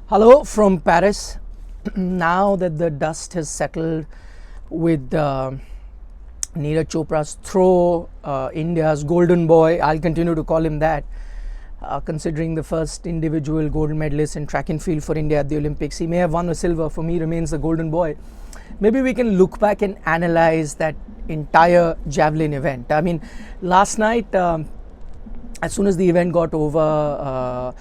Hello from Paris. Now that the dust has settled with Neeraj Chopra's throw, India's golden boy, I'll continue to call him that, considering the first individual gold medalist in track and field for India at the Olympics. He may have won the silver, for me remains the golden boy. Maybe we can look back and analyze that entire javelin event. I mean, last night, as soon as the event got over,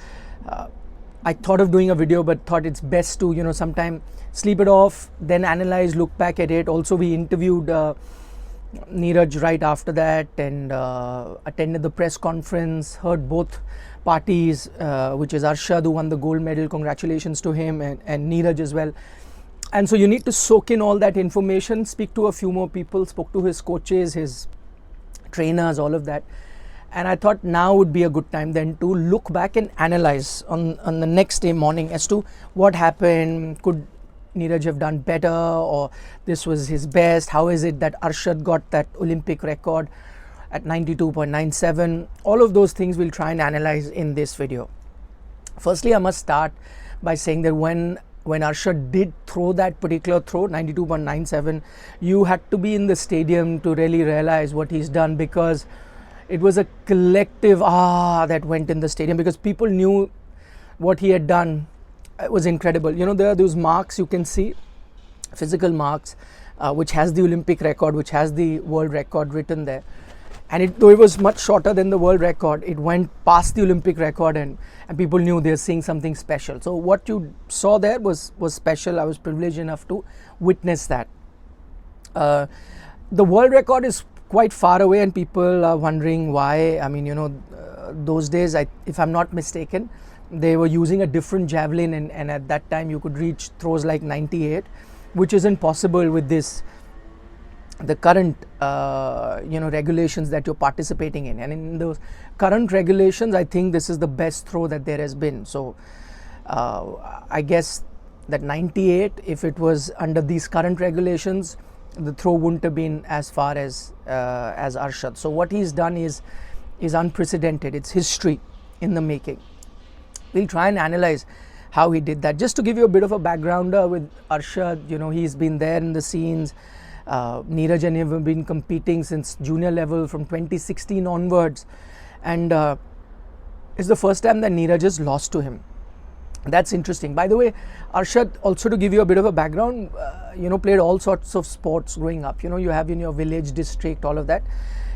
I thought of doing a video, but thought it's best to, sometime sleep it off, then analyze, look back at it. Also, we interviewed Neeraj right after that and attended the press conference, heard both parties, which is Arshad, who won the gold medal. Congratulations to him, and Neeraj as well. And so you need to soak in all that information, speak to a few more people, spoke to his coaches, his trainers, all of that. And I thought now would be a good time then to look back and analyze on the next day morning as to what happened. Could Neeraj have done better, or this was his best? How is it that Arshad got that Olympic record at 92.97? All of those things we'll try and analyze in this video. Firstly, I must start by saying that when Arshad did throw that particular throw, 92.97, you had to be in the stadium to really realize what he's done, because it was a collective that went in the stadium, because people knew what he had done. It was incredible. There are those marks you can see, physical marks, which has the Olympic record, which has the world record written there. And though it was much shorter than the world record, it went past the Olympic record, and people knew they were seeing something special. So what you saw there was special. I was privileged enough to witness that. The world record is quite far away, and people are wondering why. I mean, those days, if I'm not mistaken, they were using a different javelin, and at that time you could reach throws like 98, which isn't possible with the current regulations that you're participating in. And in those current regulations, I think this is the best throw that there has been. So I guess that 98, if it was under these current regulations, the throw wouldn't have been as far as Arshad. So what he's done is unprecedented. It's history in the making. We'll try and analyze how he did that. Just to give you a bit of a backgrounder with Arshad, he's been there in the scenes. Neeraj and him have been competing since junior level from 2016 onwards, and it's the first time that Neeraj has lost to him. That's interesting. By the way, Arshad, also to give you a bit of a background, played all sorts of sports growing up. You have in your village, district, all of that.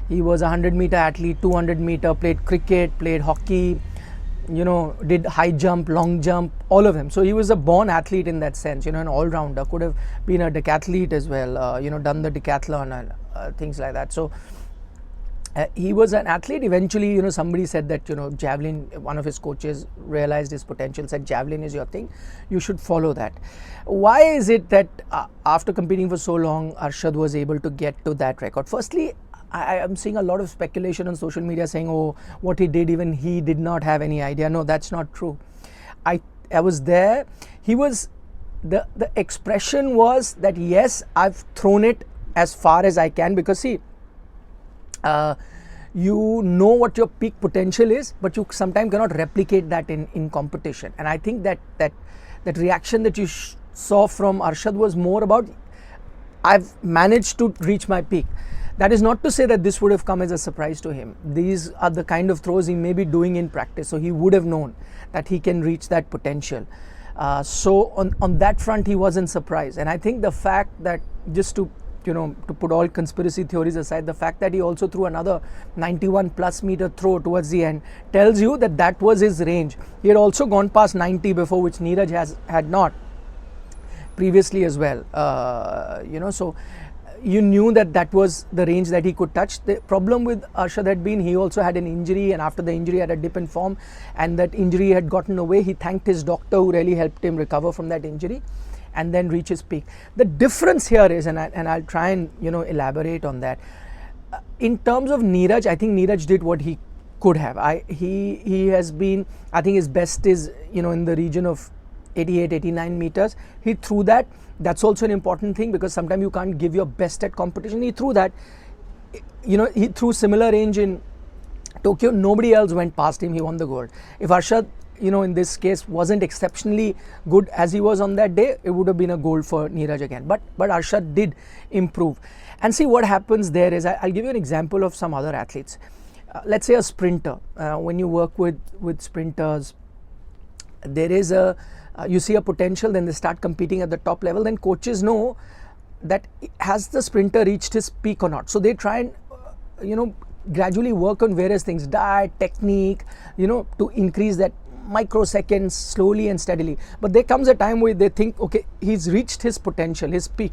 He was a 100-meter athlete, 200-meter, played cricket, played hockey, did high jump, long jump, all of them. So he was a born athlete in that sense, an all-rounder. Could have been a decathlete as well, done the decathlon and things like that. So he was an athlete. Eventually, somebody said that, javelin, one of his coaches realized his potential, said javelin is your thing, you should follow that. Why is it that after competing for so long, Arshad was able to get to that record? Firstly, I am seeing a lot of speculation on social media saying, oh, what he did, even he did not have any idea. No, that's not true. I was there. He was, the expression was that, yes, I've thrown it as far as I can, because see, you know what your peak potential is, but you sometimes cannot replicate that in competition. And I think that reaction that you saw from Arshad was more about, I've managed to reach my peak. That is not to say that this would have come as a surprise to him. These are the kind of throws he may be doing in practice, so he would have known that he can reach that potential. So on that front, he wasn't surprised. And I think the fact that, just to put all conspiracy theories aside, the fact that he also threw another 91+ meter throw towards the end tells you that that was his range. He had also gone past 90 before, which Neeraj had not previously as well. So you knew that was the range that he could touch. The problem with Arshad had been, he also had an injury, and after the injury had a dip in form, and that injury had gotten away. He thanked his doctor, who really helped him recover from that injury and then reach his peak. The difference here is, and I'll try and elaborate on that. In terms of Neeraj, I think Neeraj did what he could have. He has been, I think his best is in the region of 88, 89 meters. He threw that. That's also an important thing, because sometimes you can't give your best at competition. He threw that. He threw similar range in Tokyo. Nobody else went past him. He won the gold. If Arshad in this case wasn't exceptionally good as he was on that day, it would have been a gold for Neeraj again. But Arshad did improve. And see what happens there is, I'll give you an example of some other athletes. Let's say a sprinter. When you work with sprinters, there is you see a potential, then they start competing at the top level, then coaches know that has the sprinter reached his peak or not. So they try and gradually work on various things, diet, technique, to increase that microseconds slowly and steadily. But there comes a time where they think, okay, he's reached his potential, his peak.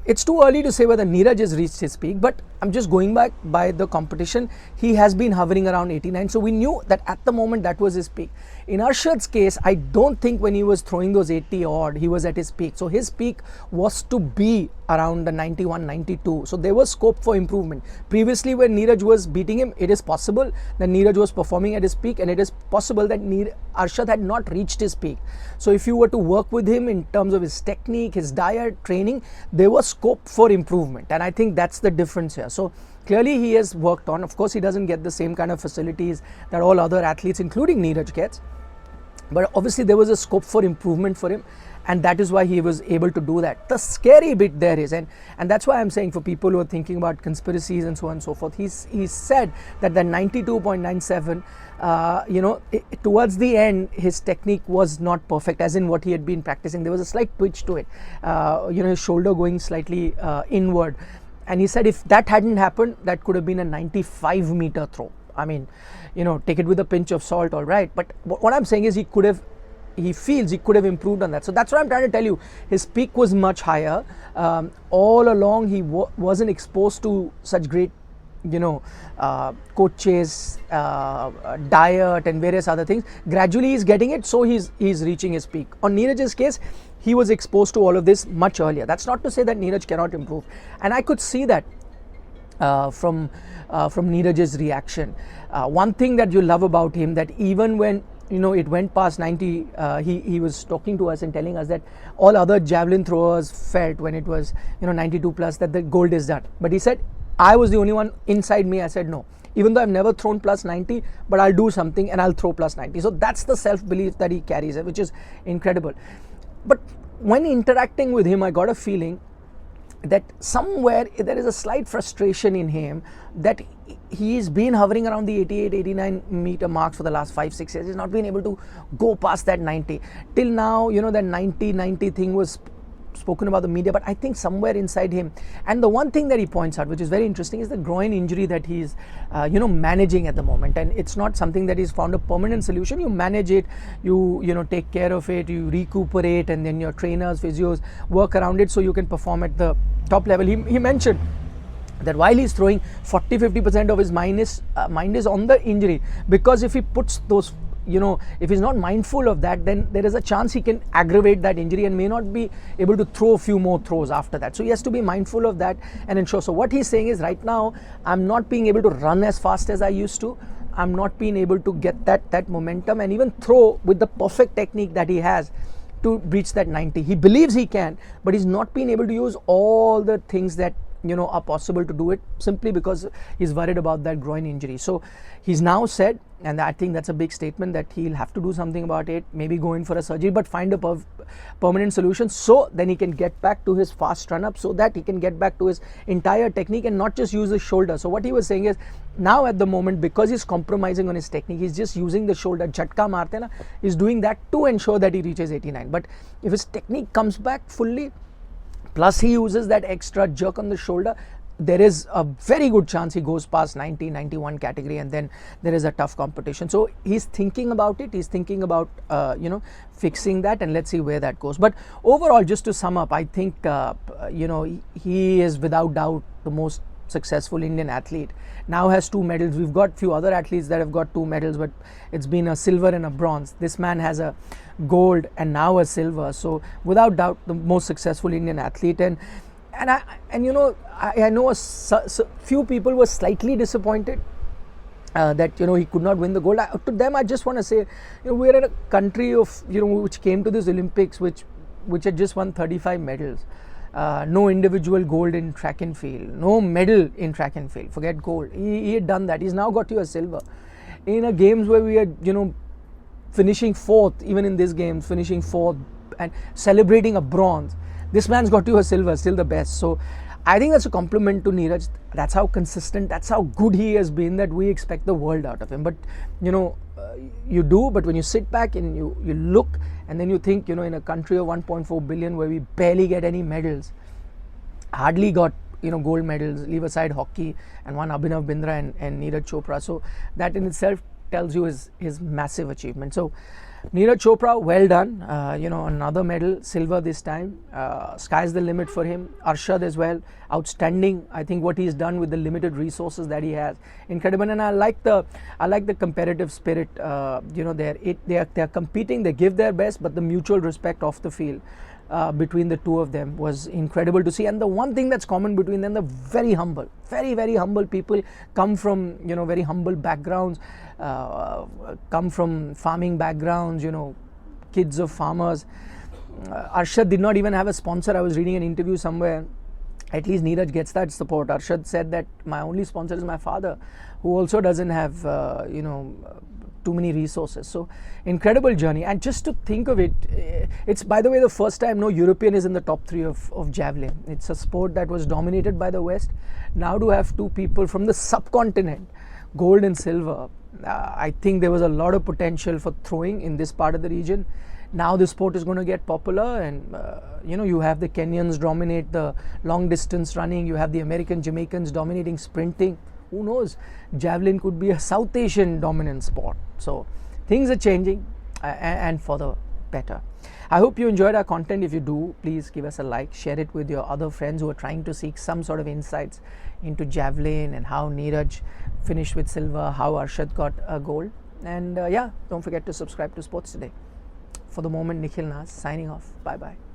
It's too early to say whether Neeraj has reached his peak, but I'm just going back by the competition. He has been hovering around 89, so we knew that at the moment that was his peak. In Arshad's case, I don't think when he was throwing those 80 odd, he was at his peak. So his peak was to be around the 91, 92. So there was scope for improvement. Previously, when Neeraj was beating him, it is possible that Neeraj was performing at his peak, and it is possible that Arshad had not reached his peak. So if you were to work with him in terms of his technique, his diet, training, there was scope for improvement. And I think that's the difference here. So clearly he has worked on. Of course, he doesn't get the same kind of facilities that all other athletes, including Neeraj, gets. But obviously there was a scope for improvement for him, and that is why he was able to do that. The scary bit there is, and that's why I'm saying for people who are thinking about conspiracies and so on and so forth, he said that the 92.97, towards the end, his technique was not perfect, as in what he had been practicing. There was a slight twitch to it, his shoulder going slightly inward. And he said if that hadn't happened, that could have been a 95 meter throw. I mean, take it with a pinch of salt, all right. But what I'm saying is he feels he could have improved on that. So that's what I'm trying to tell you. His peak was much higher. All along, he wasn't exposed to such great, coaches, diet and various other things. Gradually, he's getting it. So he's reaching his peak. On Neeraj's case, he was exposed to all of this much earlier. That's not to say that Neeraj cannot improve. And I could see that from Neeraj's reaction. One thing that you love about him, that even when it went past 90, he was talking to us and telling us that all other javelin throwers felt when it was 92 plus that the gold is done. But he said, I was the only one inside me. I said no, even though I've never thrown plus 90, but I'll do something and I'll throw plus 90. So that's the self-belief that he carries, which is incredible. But when interacting with him, I got a feeling that somewhere there is a slight frustration in him that he's been hovering around the 88, 89 meter marks for the last 5-6 years. He's not been able to go past that 90. Till now, that 90 thing was spoken about the media, but I think somewhere inside him, and the one thing that he points out, which is very interesting, is the groin injury that he's managing at the moment. And it's not something that he's found a permanent solution. You manage it, you take care of it, you recuperate, and then your trainers, physios work around it so you can perform at the top level. He mentioned that while he's throwing, 40-50% of his mind is on the injury, because if he puts those, if he's not mindful of that, then there is a chance he can aggravate that injury and may not be able to throw a few more throws after that. So he has to be mindful of that and ensure. So what he's saying is, right now, I'm not being able to run as fast as I used to. I'm not being able to get that momentum and even throw with the perfect technique that he has to reach that 90. He believes he can, but he's not been able to use all the things that are possible to do it, simply because he's worried about that groin injury. So he's now said, and I think that's a big statement, that he'll have to do something about it, maybe go in for a surgery, but find a permanent solution, so then he can get back to his fast run up, so that he can get back to his entire technique and not just use his shoulder. So what he was saying is, now at the moment, because he's compromising on his technique, he's just using the shoulder, jhatka marte na, he's doing that to ensure that he reaches 89. But if his technique comes back fully, plus he uses that extra jerk on the shoulder, there is a very good chance he goes past 90, 91 category, and then there is a tough competition. So he's thinking about it. He's thinking about, fixing that, and let's see where that goes. But overall, just to sum up, I think, he is without doubt the most successful Indian athlete. Now has 2 medals. We've got few other athletes that have got 2 medals, but it's been a silver and a bronze. This man has a gold and now a silver. So without doubt, the most successful Indian athlete. And I know a few people were slightly disappointed that he could not win the gold. To them, I just want to say, we're in a country of which came to this Olympics which had just won 35 medals. No individual gold in track and field, no medal in track and field, forget gold. He had done that. He's now got you a silver in a games where we had finishing fourth, even in this game, finishing fourth and celebrating a bronze. This man's got you a silver, still the best. So I think that's a compliment to Neeraj. That's how consistent, that's how good he has been, that we expect the world out of him. But you do, but when you sit back and you look and then you think, in a country of 1.4 billion where we barely get any medals, hardly got gold medals, leave aside hockey, and one Abhinav Bindra and Neeraj Chopra. So that in itself tells you his massive achievement. So Neeraj Chopra, well done. Another medal, silver this time. Sky's the limit for him. Arshad as well, outstanding. I think what he's done with the limited resources that he has, incredible. And I like the competitive spirit. They're competing. They give their best, but the mutual respect off the field between the two of them was incredible to see. And the one thing that's common between them, they're very humble, very, very humble people, come from very humble backgrounds, come from farming backgrounds, kids of farmers. Arshad did not even have a sponsor. I was reading an interview somewhere. At least Neeraj gets that support. Arshad said that my only sponsor is my father, who also doesn't have too many resources. So incredible journey. And just to think of it, it's, by the way, the first time no European is in the top 3 of javelin. It's a sport that was dominated by the West. Now to have 2 people from the subcontinent, gold and silver, I think there was a lot of potential for throwing in this part of the region. Now the sport is going to get popular, and you have the Kenyans dominate the long distance running, you have the American Jamaicans dominating sprinting. Who knows, javelin could be a South Asian dominant sport. So things are changing, and for the better. I hope you enjoyed our content. If you do, please give us a like, share it with your other friends who are trying to seek some sort of insights into javelin and how Neeraj finished with silver, how Arshad got a gold. And don't forget to subscribe to Sports Today. For the moment, Nikhil Nas signing off. Bye bye.